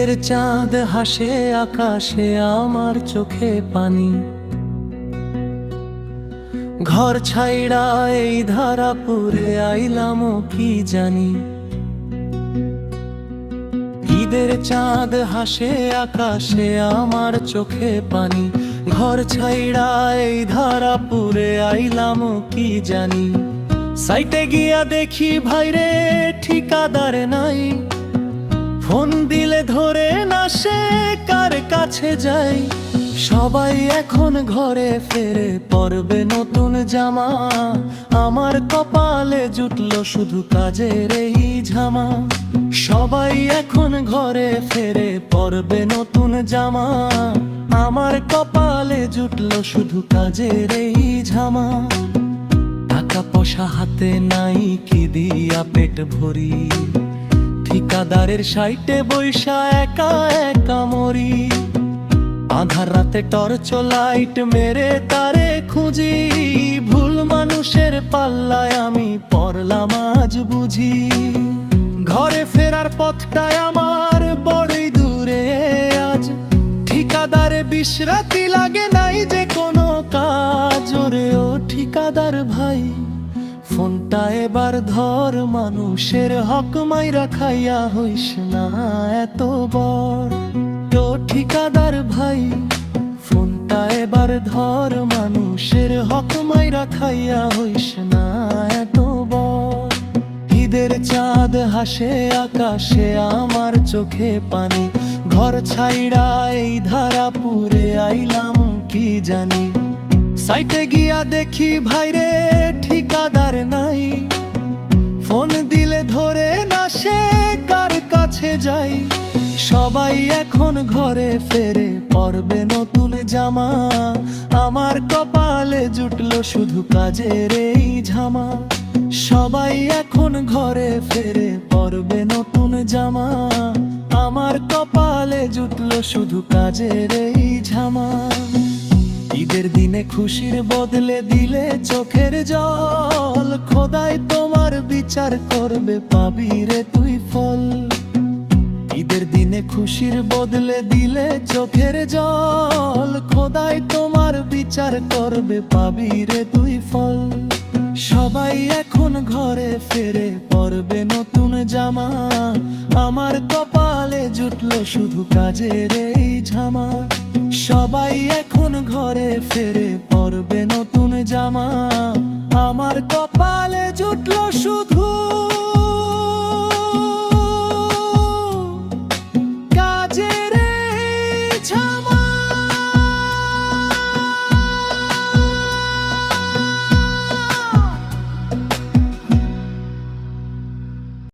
ঈদের চাঁদ হাসে আকাশে, আমার চোখে পানি। ঘর ছাইড়া এই ধারাপুরে আইলাম কি জানি। ঈদের চাঁদ হাসে আকাশে, আমার চোখে পানি। ঘর ছাইড়া এই ধারাপুরে আইলাম কি জানি। সাইটে গিয়া দেখি ভাইরে ঠিকাদার নাই, ফোন দিলে ধরে না সে কার কাছে যাই। সবাই এখন ঘরে ফেরে পরবে নতুন জামা, আমার কপালে জুটলো শুধু কাজের এই ঝামা। সবাই এখন ঘরে ফেরে পরবে নতুন জামা, আমার কপালে জুটলো শুধু কাজের এই ঝামা। টাকা পয়সা হাতে নাই, কি দিয়া পেট ভরি, ঠিকাদারের সাইটে বৈশা একা একা মরি। আধার রাতে টর্চ লাইট মেরে তারে খুঁজি, ভুল মানুষের পাল্লায় আমি পড়লাম আজ বুঝি। ঘরে ফেরার পথটায় আমার বড়ই দূরে আজ, ঠিকাদারে বিশ্রাতি লাগে নাই যে কোনো কাজ। ওরে ও ঠিকাদার ভাই, ফোনটা এবার ধর, মানুষের হক মাইরা খাইয়া হইস না এত বড়। ও ঠিকাদার ভাই, ফোনটা এবার ধর, মানুষের হক মাইরা খাইয়া হইস না এত বড়। ঈদের চাঁদ হাসে আকাশে, আমার চোখে পানি। ঘর ছাইড়া এই ধারাপুরে আইলাম কি জানি। সাইটে গিয়া দেখি ভাইরে ঠিকাদার নাই, ফোন দিলে ধরে না সে কার কাছে যাই। সবাই এখন ঘরে ফেরে পরবে নতুন জামা, আমার কপালে জুটলো শুধু কাজের এই ঝামা। সবাই এখন ঘরে ফেরে পরবে নতুন জামা, আমার কপালে জুটলো শুধু কাজের এই ঝামা। ঈদের দিনে খুশির বদলে দিলে চোখের জল, খোদাই তোমার বিচার করবে, পাবি রে তুই ফল। ঈদের দিনে খুশির বদলে দিলে চোখের জল, খোদাই তোমার বিচার করবে, পাবি রে তুই ফল। সবাই এখন ঘরে ফেরে পরবে নতুন জামা, আমার কপালে জুটলো শুধু কাজের এই ঝামা। সবাই এখন ঘরে ফেরে পরবে নতুন জামা, আমার কপালে জুটলো শুধু